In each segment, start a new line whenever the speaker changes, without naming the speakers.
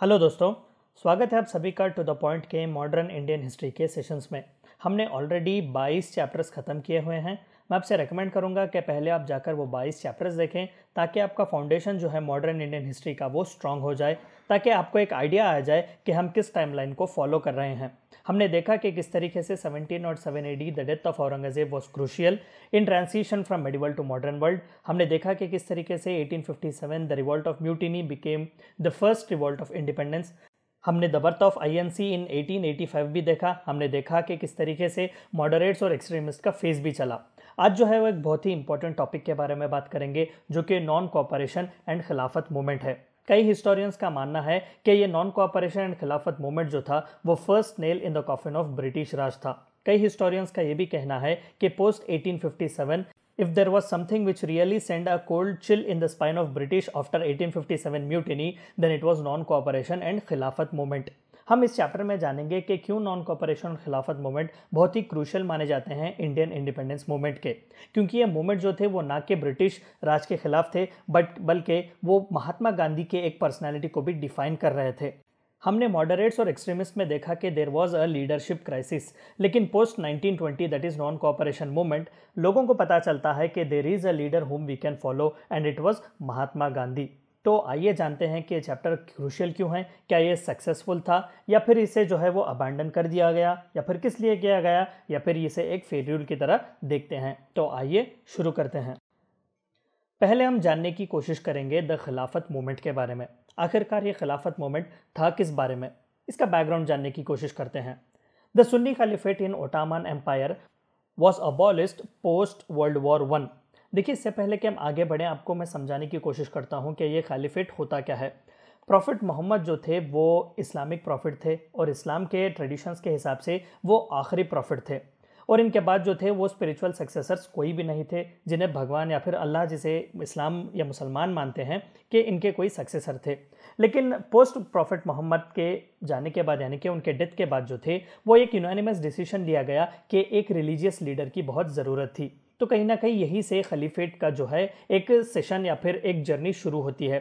Hello दोस्तों, स्वागत है आप सभी का टू द पॉइंट के मॉडर्न इंडियन हिस्ट्री के सेशंस में। हमने ऑलरेडी 22 चैप्टर्स ख़त्म किए हुए हैं। मैं आपसे रेकमेंड करूंगा कि पहले आप जाकर वो 22 चैप्टर्स देखें ताकि आपका फाउंडेशन जो है मॉडर्न इंडियन हिस्ट्री का वो स्ट्रांग हो जाए, ताकि आपको एक आइडिया आ जाए कि हम किस टाइमलाइन को फॉलो कर रहे हैं। हमने देखा कि किस तरीके से 1707 AD the death of Aurangzeb was crucial in transition from medieval to modern world. हमने देखा कि किस तरीके से 1857 the revolt of mutiny became the first revolt of independence. हमने the birth of INC in 1885 भी देखा। हमने देखा कि किस तरीके से मॉडरेट्स और एक्सट्रीमिस्ट का फेस भी चला। आज जो है वो एक बहुत ही इंपॉर्टेंट टॉपिक के बारे में बात करेंगे, जो कि non cooperation and Khilafat movement है। कई हिस्टोरियंस का मानना है कि ये non cooperation and Khilafat movement जो था वो first nail in the coffin of British Raj था। कई हिस्टोरियंस का ये भी कहना है कि post 1857 if there was something which really sent a cold chill in the spine of British after 1857 mutiny, then it was non-cooperation and खिलाफत movement। हम इस चैप्टर में जानेंगे कि क्यों नॉन कोऑपरेशन और खिलाफत मूवमेंट बहुत ही क्रूशियल माने जाते हैं इंडियन इंडिपेंडेंस मूवमेंट के, क्योंकि ये मूवमेंट जो थे वो ना कि ब्रिटिश राज के खिलाफ थे बल्कि वो महात्मा गांधी के एक पर्सनैलिटी को भी डिफाइन कर रहे थे। हमने मॉडरेट्स और एक्सट्रीमिस्ट में देखा कि there was a leadership crisis, लेकिन post 1920 that is non cooperation movement लोगों को पता चलता है कि there is a leader whom we can follow and it was Mahatma Gandhi. तो आइए जानते हैं कि चैप्टर क्रूशियल क्यों है, क्या ये सक्सेसफुल था या फिर इसे जो है वो अबैंडन कर दिया गया, या फिर किस लिए किया गया, या फिर इसे एक फेल्यूर की तरह देखते हैं। तो आइए शुरू करते हैं। पहले हम जानने की कोशिश करेंगे द खिलाफत मूवमेंट के बारे में। आखिरकार ये खिलाफत मूवमेंट था किस बारे में, इसका बैकग्राउंड जानने की कोशिश करते हैं। The Sunni caliphate in Ottoman empire was abolished post world war one. देखिए, इससे पहले कि हम आगे बढ़ें, आपको मैं समझाने की कोशिश करता हूँ कि ये खलीफेट होता क्या है। प्रॉफिट मोहम्मद जो थे वो इस्लामिक प्रॉफिट थे और इस्लाम के ट्रेडिशंस के हिसाब से वो आखिरी प्रॉफिट थे, और इनके बाद जो थे वो स्पिरिचुअल सक्सेसर्स कोई भी नहीं थे जिन्हें भगवान या फिर अल्लाह, जिसे इस्लाम या मुसलमान मानते हैं, कि इनके कोई सक्सेसर थे। लेकिन पोस्ट प्रॉफिट मोहम्मद के जाने के बाद, यानी कि उनके डेथ के बाद जो थे वो एक यूनानिमस डिसीजन लिया गया कि एक रिलीजियस लीडर की बहुत ज़रूरत थी। तो कहीं ना कहीं यहीं से खलीफेट का जो है एक सेशन या फिर एक जर्नी शुरू होती है।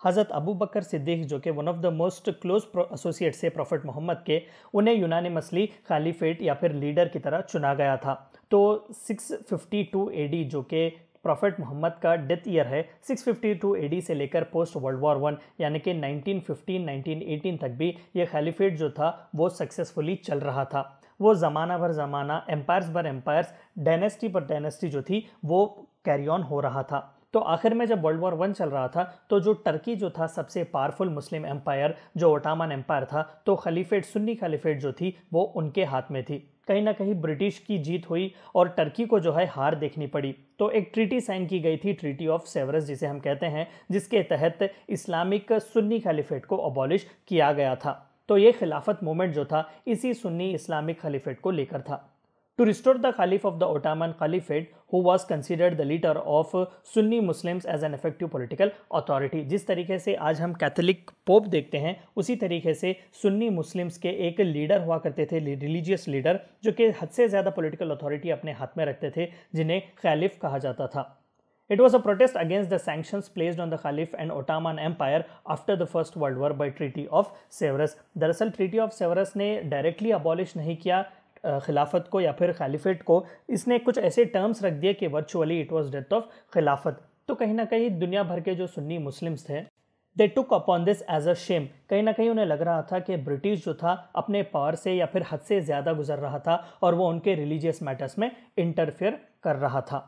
हज़रत अबू बकर सिद्दीक, जो कि one of the most close associate से प्रॉफिट मोहम्मद के, उन्हें यूनानिमसली खलीफेट या फिर लीडर की तरह चुना गया था। तो 652 AD, जो कि प्रॉफिट मोहम्मद का डेथ ईयर है, 652 AD से लेकर पोस्ट वर्ल्ड वॉर वन यानी कि 1915-1918 तक भी ये खलीफेट जो था वो सक्सेसफुली चल रहा था। वो ज़माना भर ज़माना, एम्पायर्स भर एम्पायर्स, डायनेस्टी पर डायनेस्टी जो थी वो कैरी ऑन हो रहा था। तो आखिर में जब वर्ल्ड वॉर वन चल रहा था तो जो टर्की जो था सबसे पावरफुल मुस्लिम एम्पायर, जो ओटोमन एम्पायर था, तो खलीफेट, सुन्नी खलीफेट जो थी वो उनके हाथ में थी। कहीं ना कहीं ब्रिटिश की जीत हुई और टर्की को जो है हार देखनी पड़ी। तो एक ट्रीटी साइन की गई थी, ट्रीटी ऑफ सेवरस जिसे हम कहते हैं, जिसके तहत इस्लामिक सुन्नी खलीफेट को अबॉलिश किया गया था। तो ये खिलाफत मूवमेंट जो था इसी सुन्नी इस्लामिक खलीफेट को लेकर था। To restore the Caliph of the Ottoman Caliphate, who was considered the leader of Sunni Muslims as an effective political authority। जिस तरीके से आज हम कैथोलिक पोप देखते हैं, उसी तरीके से सुन्नी मुस्लिम्स के एक लीडर हुआ करते थे, रिलीजियस लीडर, जो कि हद से ज़्यादा पॉलिटिकल अथॉरिटी अपने हाथ में रखते थे, जिन्हें खलीफ कहा जाता था। It was a protest against the sanctions placed on the Caliph and Ottoman Empire after the First World War by Treaty of Severus। दरअसल ट्रीटी ऑफ सेवरस ने डायरेक्टली अबॉलिश नहीं किया खिलाफत को या फिर खलीफेट को, इसने कुछ ऐसे टर्म्स रख दिए कि virtually it was death of खिलाफत। तो कहीं ना कहीं दुनिया भर के जो सुन्नी मुस्लिम्स थे, they took upon this as a shame. कहीं ना कहीं उन्हें लग रहा था कि ब्रिटिश जो था अपने पावर से या फिर हद से ज़्यादा गुजर रहा था और वो उनके रिलीजियस मैटर्स में इंटरफेयर कर रहा था।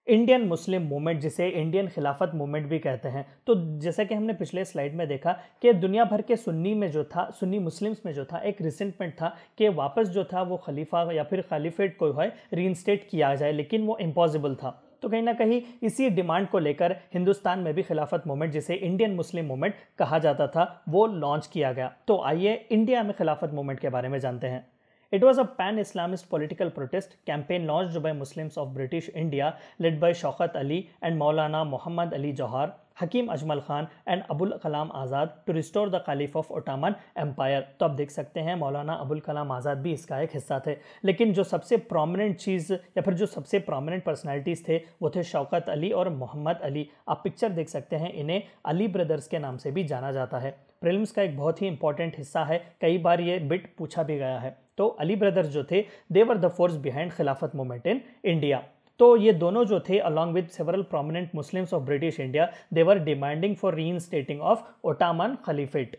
इंडियन मुस्लिम मूवमेंट, जिसे इंडियन खिलाफत मूवमेंट भी कहते हैं, तो जैसा कि हमने पिछले स्लाइड में देखा कि दुनिया भर के सुन्नी में जो था, सुन्नी मुस्लिम्स में जो था एक रिसेंटमेंट था कि वापस जो था वो खलीफा या फिर खलीफेट को है रीइंस्टेट किया जाए, लेकिन वो इम्पॉसिबल था। तो कहीं ना कहीं इसी डिमांड को लेकर हिंदुस्तान में भी खिलाफत मूवमेंट, जिसे इंडियन मुस्लिम मूवमेंट कहा जाता था, वो लॉन्च किया गया। तो आइए इंडिया में खिलाफत मूवमेंट के बारे में जानते हैं। It was a pan-Islamist political protest campaign launched by Muslims of British India led by Shaukat Ali and Maulana Muhammad Ali Johar, Hakim Ajmal Khan and Abul Kalam Azad to restore the Caliph of Ottoman Empire। तो आप देख सकते हैं मौलाना अबुल कलाम आज़ाद भी इसका एक हिस्सा थे। लेकिन जो सबसे प्रोमिनेंट चीज़ या फिर जो सबसे प्रोमिनेंट पर्सनैलिटीज़ थे वो थे शौकत अली और मोहम्मद अली। आप पिक्चर देख सकते हैं, इन्हें अली ब्रदर्स के नाम से भी जाना जाता है। प्रीलिम्स का एक बहुत ही इंपॉर्टेंट हिस्सा है, कई बार ये बिट पूछा भी गया है। तो अली ब्रदर्स जो थे they were the force behind Khilafat movement in India. तो ये दोनों जो थे along with several prominent Muslims of British India they were demanding for reinstating of Ottoman caliphate.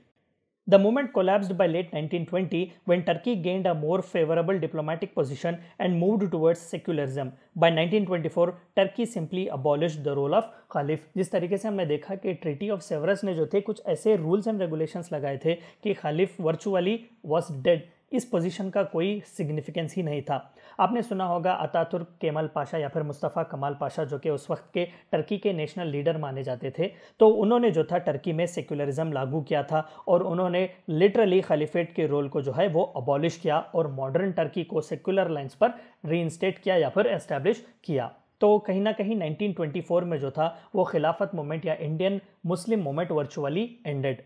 The movement collapsed by late 1920 when Turkey gained a more favorable diplomatic position and moved towards secularism. By 1924, Turkey simply abolished the role of Khalif। जिस तरीके से हमने देखा कि treaty of Sevres ने जो थे कुछ ऐसे रूल्स एंड रेगुलेशंस लगाए थे कि खालिफ वर्चुअली वॉज डेड, इस पोजीशन का कोई सिग्निफिकेंस ही नहीं था। आपने सुना होगा अतातुर्क केमल पाशा या फिर मुस्तफ़ा कमाल पाशा जो कि उस वक्त के टर्की के नेशनल लीडर माने जाते थे, तो उन्होंने जो था टर्की में सेक्युलरिज्म लागू किया था और उन्होंने लिटरली खलीफेट के रोल को जो है वो अबॉलिश किया और मॉडर्न टर्की को सेक्युलर लाइंस पर रीइंस्टेट किया या फिर एस्टैब्लिश किया। तो कहीं ना कहीं 1924 में जो था वो खिलाफत मूवमेंट या Indian Muslim movement virtually ended.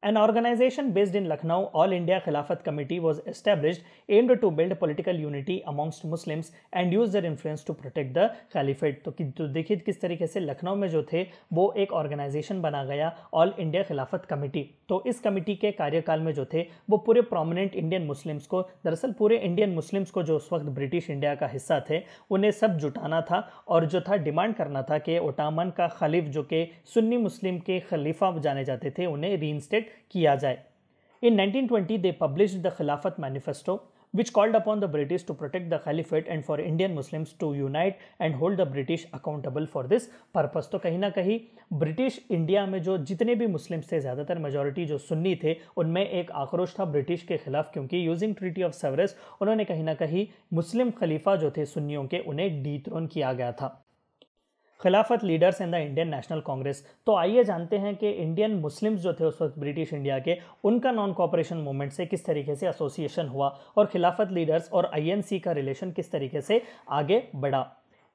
An organization based in Lucknow, All India Khilafat Committee, was established aimed to build political unity amongst Muslims and use their influence to protect the Caliphate। तो देखिए किस तरीके से लखनऊ में जो थे वो एक ऑर्गेनाइजेशन बना गया ऑल इंडिया खिलाफत कमेटी। तो इस कमेटी के कार्यकाल में जो थे वो पूरे प्रोमिनेंट इंडियन मुस्लिम्स को, दरअसल पूरे इंडियन मुस्लिम्स को जो उस वक्त ब्रिटिश इंडिया का हिस्सा थे, उन्हें सब जुटाना था और जो था डिमांड करना था कि ओटोमन का खलीफ जो कि सुन्नी मुस्लिम के खलीफा जाने जाते थे उन्हें रीइंस्टेट किया जाए। In 1920 they published the Khilafat Manifesto which called upon the British to protect the Caliphate and for Indian Muslims to unite and hold the British accountable for this purpose। तो कहीं ना कहीं ब्रिटिश इंडिया में जो जितने भी Muslims थे, ज़्यादातर मेजॉरिटी जो सुन्नी थे, उनमें एक आक्रोश था ब्रिटिश के खिलाफ, क्योंकि यूजिंग ट्रीटी ऑफ सेवरस उन्होंने कहीं ना कहीं मुस्लिम खलीफा जो थे सुन्नियों के उन्हें डीथ्रोन किया गया था। खिलाफत leaders in the Indian National Congress. तो आइए जानते हैं कि इंडियन मुस्लिम्स जो थे उस वक्त ब्रिटिश इंडिया के, उनका नॉन कोऑपरेशन मूवमेंट से किस तरीके से एसोसिएशन हुआ और खिलाफत लीडर्स और आईएनसी का रिलेशन किस तरीके से आगे बढ़ा।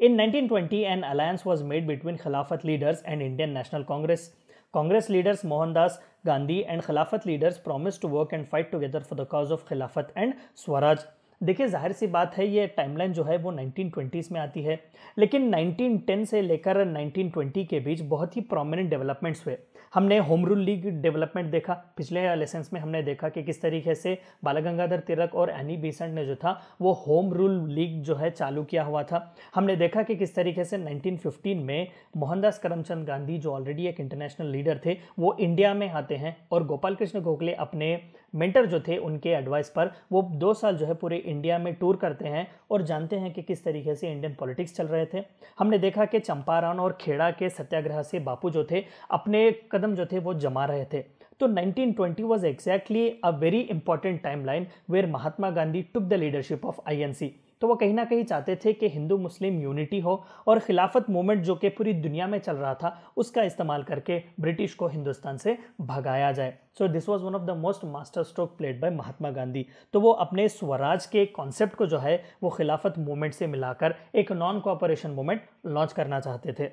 In 1920 an alliance was made between Khilafat leaders and Indian National Congress. Congress leaders Mohandas Gandhi and Khilafat leaders promise to work and fight together for the cause of Khilafat and swaraj. देखिए जाहिर सी बात है ये टाइमलाइन जो है वो 1920s में आती है, लेकिन 1910 से लेकर 1920 के बीच बहुत ही प्रोमिनेंट डेवलपमेंट्स हुए। हमने होम रूल लीग डेवलपमेंट देखा, पिछले लेसन्स में हमने देखा कि किस तरीके से बाल गंगाधर तिलक और एनी बेसेंट ने जो था वो होम रूल लीग जो है चालू किया हुआ था। हमने देखा कि किस तरीके से 1915 में मोहनदास करमचंद गांधी जो ऑलरेडी एक इंटरनेशनल लीडर थे वो इंडिया में आते हैं और गोपाल कृष्ण गोखले अपने मेंटर जो थे उनके एडवाइस पर वो 2 साल जो है पूरे इंडिया में टूर करते हैं और जानते हैं कि किस तरीके से इंडियन पॉलिटिक्स चल रहे थे। हमने देखा कि चंपारण और खेड़ा के सत्याग्रह से बापू जो थे अपने कदम जो थे वो जमा रहे थे। तो 1920 was exactly a very important timeline where Mahatma Gandhi took the leadership of INC। तो वो कहीं ना कहीं चाहते थे कि हिंदू मुस्लिम यूनिटी हो और खिलाफत मूवमेंट जो कि पूरी दुनिया में चल रहा था उसका इस्तेमाल करके ब्रिटिश को हिंदुस्तान से भगाया जाए। So this was one of the most master stroke played by Mahatma Gandhi. तो वो अपने स्वराज के कॉन्सेप्ट को जो है वो खिलाफत मूवमेंट से मिलाकर एक नॉन कोऑपरेशन मूवमेंट लॉन्च करना चाहते थे।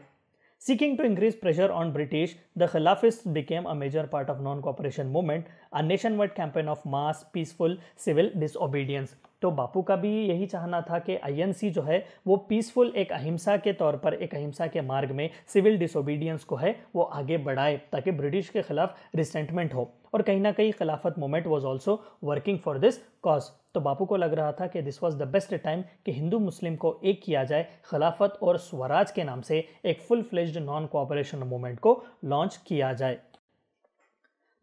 Seeking to increase pressure on British, the Khilafists became a major part of non-cooperation movement, a nationwide campaign of mass, peaceful, civil disobedience। तो बापू का भी यही चाहना था कि आईएनसी जो है वो पीसफुल एक अहिंसा के तौर पर, एक अहिंसा के मार्ग में सिविल डिसोबीडियंस को है वो आगे बढ़ाए ताकि ब्रिटिश के खिलाफ रिसेंटमेंट हो। और कहीं ना कहीं Khilafat movement was also working for this cause. तो बापू को लग रहा था कि this was the best time कि हिंदू मुस्लिम को एक किया जाए, खिलाफत और स्वराज के नाम से एक full fledged non cooperation movement को लॉन्च किया जाए।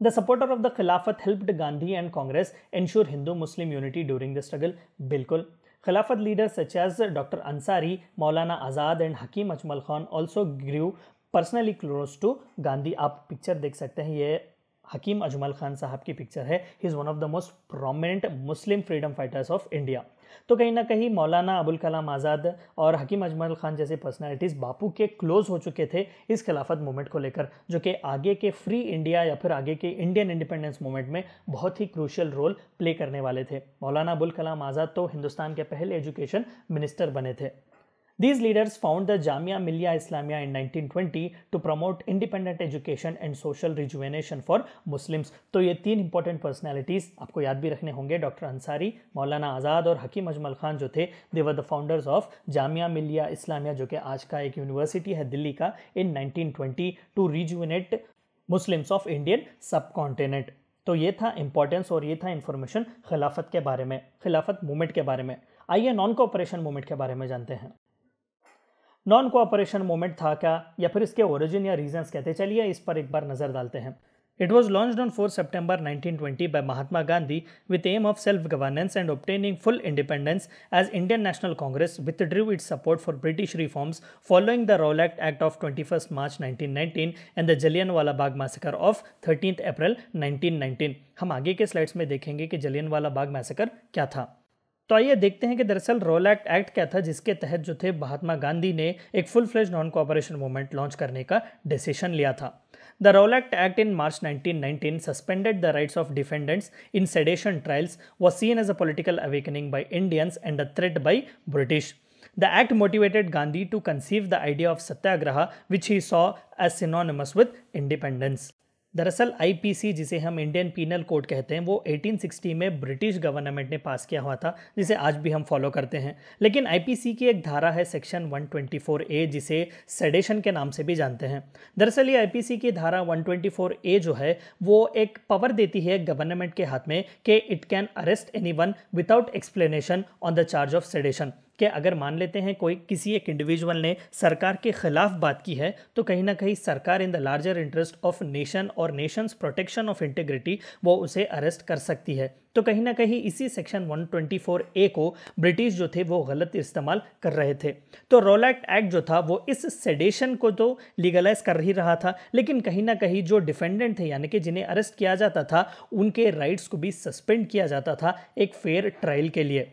The supporter of the Khilafat helped Gandhi and Congress ensure Hindu-Muslim unity during the struggle। बिल्कुल। Khilafat leaders such as Dr. Ansari, Maulana Azad and Hakim Ajmal Khan also grew personally close to Gandhi। आप picture देख सकते हैं, ये हकीम अजमल खान साहब की picture है। He is one of the most prominent Muslim freedom fighters of India. तो कहीं ना कहीं मौलाना अबुल कलाम आज़ाद और हकीम अजमल खान जैसे पर्सनालिटीज़ बापू के क्लोज हो चुके थे इस खिलाफत मूवमेंट को लेकर, जो कि आगे के फ्री इंडिया या फिर आगे के इंडियन इंडिपेंडेंस मूवमेंट में बहुत ही क्रूशियल रोल प्ले करने वाले थे। मौलाना अबुल कलाम आज़ाद तो हिंदुस्तान के पहले एजुकेशन मिनिस्टर बने थे। These leaders found the Jamia Millia Islamia in 1920 to promote independent education and social rejuvenation for Muslims। तो ये तीन इंपॉर्टेंट पर्सनैलिटीज़ आपको याद भी रखने होंगे, डॉक्टर अंसारी, मौलाना आज़ाद और हकीम अजमल खान जो थे, they were the founders of Jamia Millia Islamia, जो कि आज का एक यूनिवर्सिटी है दिल्ली का, in 1920 to rejuvenate Muslims of Indian subcontinent. तो ये था इंपॉर्टेंस और ये था इंफॉर्मेशन खिलाफत के बारे में, खिलाफत मूवमेंट के बारे में। आइए नॉन कोऑपरेशन मूवमेंट के बारे में जानते हैं। नॉन कोऑपरेशन मूवमेंट था क्या, या फिर इसके ओरिजिन या रीजंस कहते, चलिए इस पर एक बार नजर डालते हैं। It was launched on 4 September 1920 by Mahatma Gandhi with aim of self-governance and obtaining full independence, as Indian National Congress withdrew its support for British reforms following the Rowlatt Act of 21st March 1919 and the Jallianwala Bagh Massacre of 13th April 1919। हम आगे के slides में देखेंगे कि Jallianwala Bagh massacre क्या था। तो आइए देखते हैं कि दरअसल रॉलैट एक्ट क्या था, जिसके तहत जो थे महात्मा गांधी ने एक full fledge non cooperation movement launch करने का डिसीजन लिया था। The Rowlatt act in March 1919 suspended the rights of defendants in sedition trials, was seen as a political awakening by Indians and a threat by British. The act motivated Gandhi to conceive the idea of satyagraha, which he saw as synonymous with independence। दरअसल IPC, जिसे हम Indian penal code कहते हैं, वो 1860 में British government ने पास किया हुआ था, जिसे आज भी हम फॉलो करते हैं। लेकिन आईपीसी की एक धारा है सेक्शन 124A, जिसे सेडेशन के नाम से भी जानते हैं। दरअसल ये आईपीसी की धारा 124A जो है वो एक पावर देती है गवर्नमेंट के हाथ में कि it can arrest anyone without explanation on the charge of sedition, कि अगर मान लेते हैं कोई किसी एक इंडिविजुअल ने सरकार के खिलाफ बात की है, तो कहीं ना कहीं सरकार in the larger interest of nation और नेशंस प्रोटेक्शन ऑफ इंटीग्रिटी वो उसे अरेस्ट कर सकती है। तो कहीं ना कहीं इसी सेक्शन 124A को ब्रिटिश जो थे वो गलत इस्तेमाल कर रहे थे। तो रॉलैट एक्ट जो था वो इस सेडेशन को तो लीगलाइज कर ही रहा था, लेकिन कहीं ना कहीं जो डिफेंडेंट थे यानी कि जिन्हें अरेस्ट किया जाता था उनके राइट्स को भी सस्पेंड किया जाता था एक फेयर ट्रायल के लिए।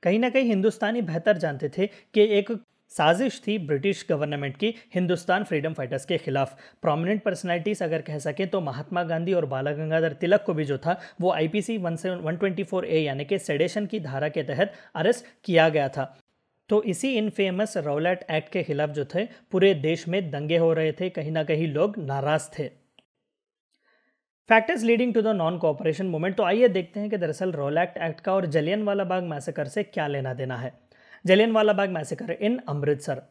कहीं ना कहीं हिंदुस्तानी बेहतर जानते थे कि एक साजिश थी ब्रिटिश गवर्नमेंट की हिंदुस्तान फ्रीडम फाइटर्स के खिलाफ। प्रोमिनेंट पर्सनैलिटीज़ अगर कह सकें तो महात्मा गांधी और बाला गंगाधर तिलक को भी जो था वो आईपीसी 124A यानी कि सेडेशन की धारा के तहत अरेस्ट किया गया था। तो इसी इनफेमस रॉलैट एक्ट के खिलाफ जो थे पूरे देश में दंगे हो रहे थे, कहीं ना कहीं लोग नाराज थे। Factors leading to the non cooperation movement. तो आइए देखते हैं कि दरअसल रॉलैट एक्ट का और जलियनवाला बाग मैसेकर से क्या लेना देना है। Jallianwala Bagh massacre in Amritsar.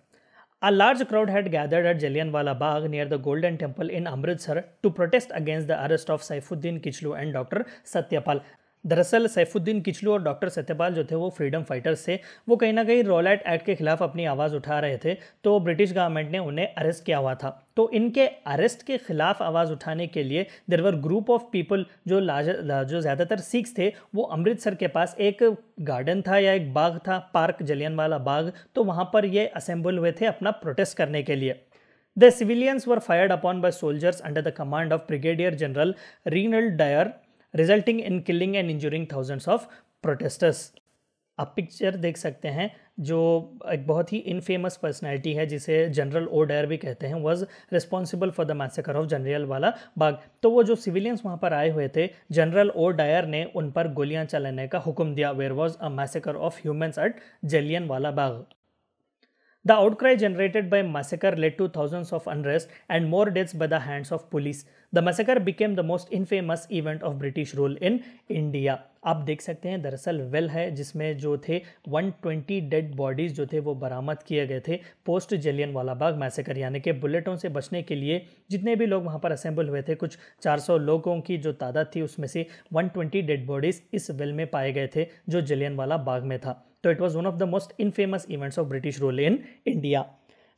A large crowd had gathered at Jallianwala Bagh near the Golden Temple in Amritsar to protest against the arrest of Saifuddin Kichlu and Dr. Satyapal। दरअसल सैफुद्दीन किचलू और डॉक्टर सत्यपाल जो थे वो फ्रीडम फाइटर्स थे, वो कहीं ना कहीं रॉलैट एक्ट के खिलाफ अपनी आवाज़ उठा रहे थे, तो ब्रिटिश गवर्नमेंट ने उन्हें अरेस्ट किया हुआ था। तो इनके अरेस्ट के खिलाफ आवाज़ उठाने के लिए there were group of people जो ज़्यादातर सिख्स थे, वो अमृतसर के पास एक गार्डन था या एक बाग था, पार्क जलियनवाला बाग, तो वहाँ पर ये असेंबल हुए थे अपना प्रोटेस्ट करने के लिए। The civilians were fired upon by soldiers under the command of brigadier general Reginald Dyer, resulting in killing and injuring thousands of protesters. आप पिक्चर देख सकते हैं, जो एक बहुत ही इनफेमस पर्सनैलिटी है जिसे जनरल ओ डायर भी कहते हैं, was responsible for the massacre of Jallianwala Bagh. तो वो जो सिविलियंस वहाँ पर आए हुए थे, जनरल ओ डायर ने उन पर गोलियां चलाने का हुक्म दिया। Where was a massacre of humans at Jallianwala Bagh. The outcry generated by massacre led to thousands of unrest and more deaths by the hands of police. The massacre became the most infamous event of British rule in India। आप देख सकते हैं दरअसल well है जिसमें जो थे 120 dead bodies जो थे वो बरामद किए गए थे पोस्ट जलियनवाला बाग मैसेकर, यानी कि बुलेटों से बचने के लिए जितने भी लोग वहाँ पर असेंबल हुए थे, कुछ 400 लोगों की जो तादाद थी उसमें से 120 डेड बॉडीज़ इस वेल में पाए गए थे जो जलियनवाला बाग में था। तो it was one of the most infamous events of British rule in India.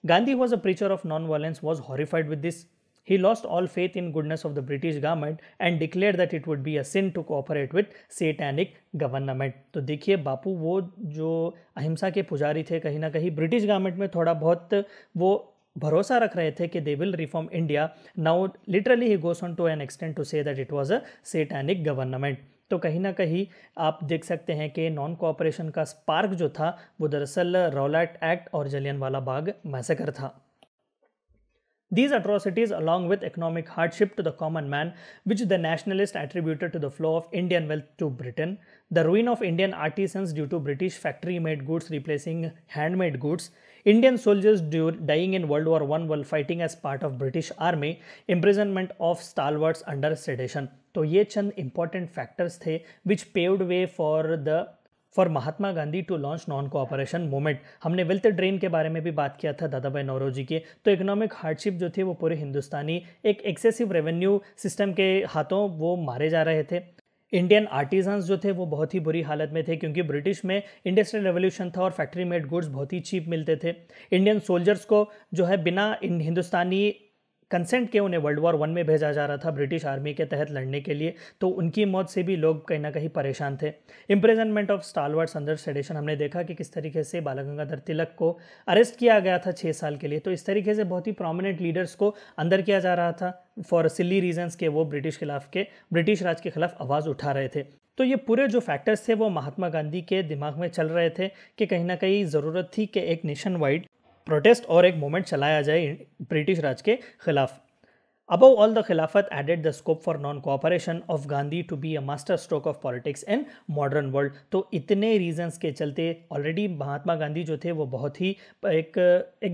Gandhi was a preacher of non-violence, was horrified with this. He lost all faith in goodness of the British government and declared that it would be a sin to cooperate with satanic government। तो देखिए बापू वो जो अहिंसा के पुजारी थे, कहीं ना कहीं ब्रिटिश गवर्नमेंट में थोड़ा बहुत वो भरोसा रख रहे थे कि they will reform India. Now literally he goes on to an extent to say that it was a satanic government. तो कहीं ना कहीं आप देख सकते हैं कि नॉन कोऑपरेशन का स्पार्क जो था वो दरअसल रौलट एक्ट और जलियांवाला बाग मैसेकर था। These atrocities, along with economic hardship to the common man, which the nationalists attributed to the flow of Indian wealth to Britain, the ruin of Indian artisans due to British factory-made goods replacing handmade goods, Indian soldiers dying in World War I while fighting as part of British Army, imprisonment of stalwarts under sedition. तो ये चंद important factors थे which paved way for Mahatma Gandhi to launch non cooperation movement. हमने wealth drain के बारे में भी बात किया था दादा भाई नौरोजी के। तो इकोनॉमिक हार्डशिप जो थे वो पूरे हिंदुस्तानी एक एक्सेसिव रेवेन्यू सिस्टम के हाथों वो मारे जा रहे थे। इंडियन आर्टिजन्स जो थे वो बहुत ही बुरी हालत में थे क्योंकि ब्रिटिश में इंडस्ट्रियल रेवोल्यूशन था और फैक्ट्री मेड गुड्स बहुत ही चीप मिलते थे। इंडियन सोल्जर्स को जो है बिना हिंदुस्तानी कंसेंट के उन्हें वर्ल्ड वॉर 1 में भेजा जा रहा था ब्रिटिश आर्मी के तहत लड़ने के लिए, तो उनकी मौत से भी लोग कहीं ना कहीं परेशान थे। इम्प्रिजनमेंट ऑफ स्टालवर्ड्स अंडर सेडिशन, हमने देखा कि किस तरीके से बाल गंगाधर तिलक को अरेस्ट किया गया था 6 साल के लिए। तो इस तरीके से बहुत ही प्रोमिनेंट लीडर्स को अंदर किया जा रहा था फॉर सिली रीजन्स के वो ब्रिटिश राज के खिलाफ आवाज़ उठा रहे थे। तो ये पूरे जो फैक्टर्स थे वो महात्मा गांधी के दिमाग में चल रहे थे कि कहीं ना कहीं ज़रूरत थी कि एक नेशन वाइड प्रोटेस्ट और एक मूवमेंट चलाया जाए ब्रिटिश राज के खिलाफ। Above all, the Khilafat added the scope for non-cooperation of Gandhi to be a master stroke of politics in modern world। तो इतने रीजंस के चलते ऑलरेडी महात्मा गांधी जो थे वो बहुत ही एक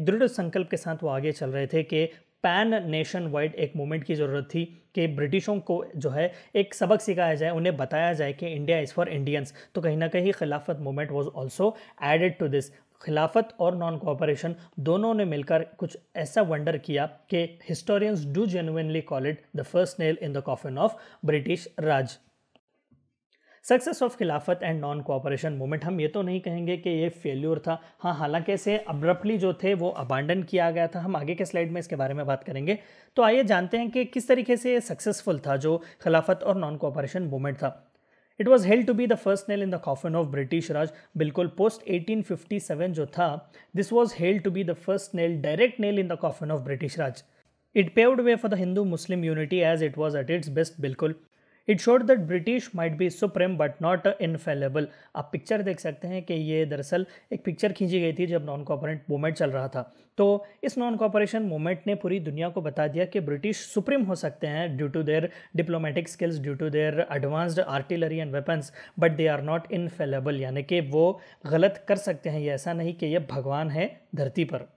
दृढ़ संकल्प के साथ वो आगे चल रहे थे कि पैन नेशन वाइड एक मूवमेंट की ज़रूरत थी कि ब्रिटिशों को जो है एक सबक सिखाया जाए, उन्हें बताया जाए कि इंडिया इज़ फॉर इंडियंस। तो कहीं ना कहीं Khilafat movement was also added to this. Khilafat और नॉन कोऑपरेशन दोनों ने मिलकर कुछ ऐसा वंडर किया कि historians do genuinely call it the first nail in the coffin of British Raj. Success of Khilafat and non cooperation movement, हम ये तो नहीं कहेंगे कि ये फेल्यूर था। हाँ, हालांकि इसे अब्रप्टली जो थे वो अबांडन किया गया था। हम आगे के स्लाइड में इसके बारे में बात करेंगे। तो आइए जानते हैं कि किस तरीके से ये सक्सेसफुल था जो खिलाफत और नॉन कोऑपरेशन मूवमेंट था। It was held to be the first nail in the coffin of British Raj. बिल्कुल पोस्ट 1857 जो था, this was held to be the first nail, direct nail in the coffin of British Raj. It paved way for the Hindu Muslim unity as it was at its best. बिल्कुल it showed that British might be supreme but not infallible. आप picture देख सकते हैं कि ये दरअसल एक picture खींची गई थी जब नॉन कोऑपरेट मूवमेंट चल रहा था। तो इस नॉन कोऑपरेशन मूवमेंट ने पूरी दुनिया को बता दिया कि ब्रिटिश सुप्रीम हो सकते हैं due to their diplomatic skills, due to their advanced artillery and weapons, but they are not infallible, यानी कि वो गलत कर सकते हैं, ये ऐसा नहीं कि ये भगवान है धरती पर।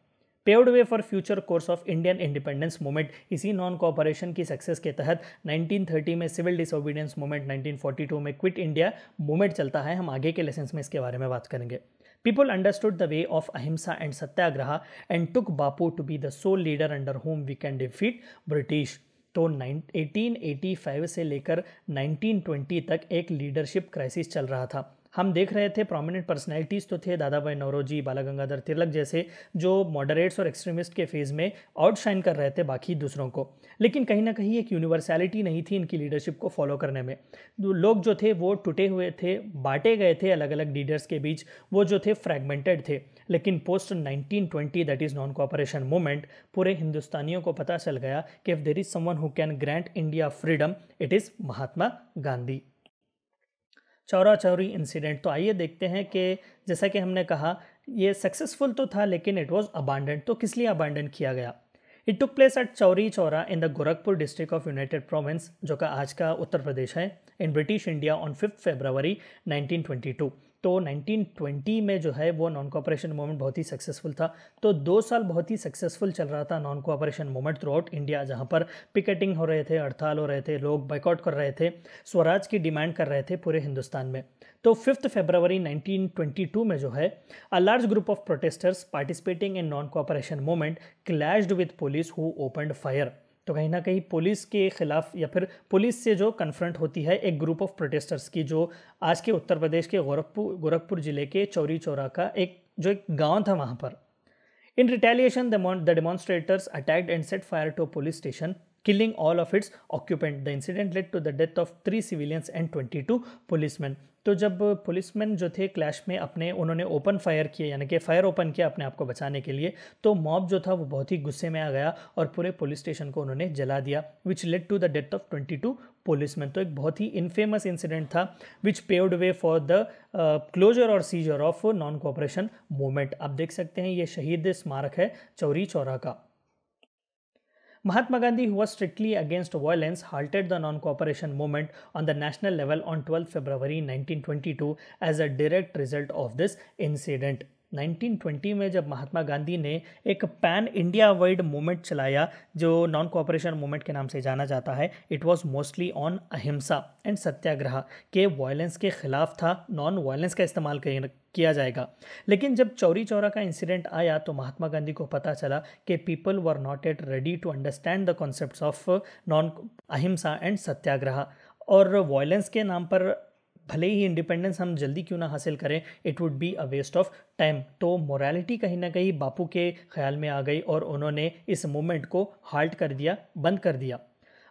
Paved way for future course of Indian independence movement. इसी नॉन कोऑपरेशन की सक्सेस के तहत 1930 में सिविल डिसोबीडियंस मूवमेंट, 1942 में क्विट इंडिया मूवमेंट चलता है। हम आगे के लेसन्स में इसके बारे में बात करेंगे। People understood the way of ahimsa and satyagraha and took Bapu to be the sole leader under whom we can defeat British। तो 1885 से लेकर 1920 तक एक लीडरशिप क्राइसिस चल रहा था। हम देख रहे थे प्रोमिनेंट पर्सनैलिटीज़ तो थे, दादा भाई नौरोजी, बाल गंगाधर तिलक जैसे, जो मॉडरेट्स और एक्सट्रीमिस्ट के फेज़ में आउटशाइन कर रहे थे बाकी दूसरों को, लेकिन कहीं ना कहीं एक यूनिवर्सैलिटी नहीं थी इनकी लीडरशिप को फॉलो करने में। लोग जो थे वो टूटे हुए थे, बांटे गए थे अलग अलग लीडर्स के बीच, वो जो थे फ्रैगमेंटेड थे। लेकिन post 1920 that is non cooperation movement, पूरे हिंदुस्तानियों को पता चल गया कि if there is someone who can grant India freedom, it is Mahatma Gandhi. Chaura Chauri incident, तो आइए देखते हैं कि जैसा कि हमने कहा ये सक्सेसफुल तो था लेकिन इट वाज अबांडन। तो किस लिए अबांडन किया गया? It took place at Chauri Chaura in the Gorakhpur district of United province, जो का आज का उत्तर प्रदेश है, इन ब्रिटिश इंडिया ऑन 5 फरवरी 1922। तो 1920 में जो है वो नॉन कोऑपरेशन मूवमेंट बहुत ही सक्सेसफुल था। तो 2 साल बहुत ही सक्सेसफुल चल रहा था non cooperation movement through out India, जहाँ पर पिकेटिंग हो रहे थे, हड़ताल हो रहे थे, लोग बाइकआउट कर रहे थे, स्वराज की डिमांड कर रहे थे पूरे हिंदुस्तान में। तो 5 फरवरी 1922 में जो है a large group of protesters participating in non cooperation movement clashed with police who opened fire. तो कहीं ना कहीं पुलिस के खिलाफ या फिर पुलिस से जो कन्फ्रंट होती है एक ग्रुप ऑफ प्रोटेस्टर्स की, जो आज के उत्तर प्रदेश के गोरखपुर जिले के चौरी चौरा का एक गांव था वहाँ पर। In retaliation the demonstrators attacked and set fire to police station killing all of its occupant. The incident led to the death of 3 civilians and 22 policemen. तो जब पुलिसमैन जो थे क्लैश में उन्होंने ओपन फायर किया, यानी कि फायर ओपन किया अपने आप को बचाने के लिए, तो मॉब जो था वो बहुत ही गुस्से में आ गया और पूरे पुलिस स्टेशन को उन्होंने जला दिया, which led to the death of 22 policemen. तो एक बहुत ही इनफेमस इंसिडेंट था which paved way for the closure और seizure of non cooperation movement. आप देख सकते हैं ये शहीद स्मारक है चौरी चौरा का. Mahatma Gandhi, who was strictly against violence, halted the non-cooperation movement on the national level on 12 February 1922 as a direct result of this incident. 1920 में जब महात्मा गांधी ने एक पैन इंडिया वाइड मूवमेंट चलाया जो नॉन कोऑपरेशन मूवमेंट के नाम से जाना जाता है, इट वाज मोस्टली ऑन अहिंसा एंड सत्याग्रह, के वायलेंस के खिलाफ था, नॉन वायलेंस का इस्तेमाल किया जाएगा. लेकिन जब चौरी चौरा का इंसिडेंट आया तो महात्मा गांधी को पता चला कि people were not at ready to understand the concepts of non ahimsa and satyagraha. और वायलेंस के नाम पर भले ही इंडिपेंडेंस हम जल्दी क्यों ना हासिल करें, it would be a waste of time. तो मोरालिटी कहीं ना कहीं बापू के ख्याल में आ गई और उन्होंने इस मूवमेंट को हाल्ट कर दिया, बंद कर दिया.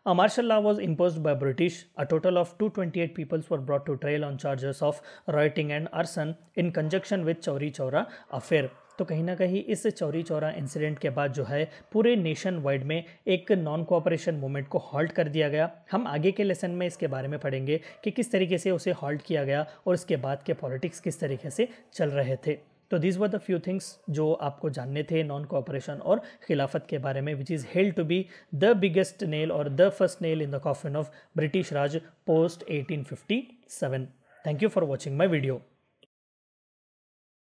A martial law was imposed by British. A total of 228 people were brought to trial on charges of rioting and arson in conjunction with Chauri Chaura affair. तो कहीं ना कहीं इस चौरी चौरा इंसिडेंट के बाद जो है पूरे नेशन वाइड में एक नॉन कोऑपरेशन मूवमेंट को हॉल्ट कर दिया गया. हम आगे के लेसन में इसके बारे में पढ़ेंगे कि किस तरीके से उसे हॉल्ट किया गया और इसके बाद के पॉलिटिक्स किस तरीके से चल रहे थे. तो this were the few things जो आपको जानने थे नॉन कोऑपरेशन और खिलाफत के बारे में, which is held to be the biggest nail और the first nail in the coffin of British Raj post 1857. Thank you for watching my video.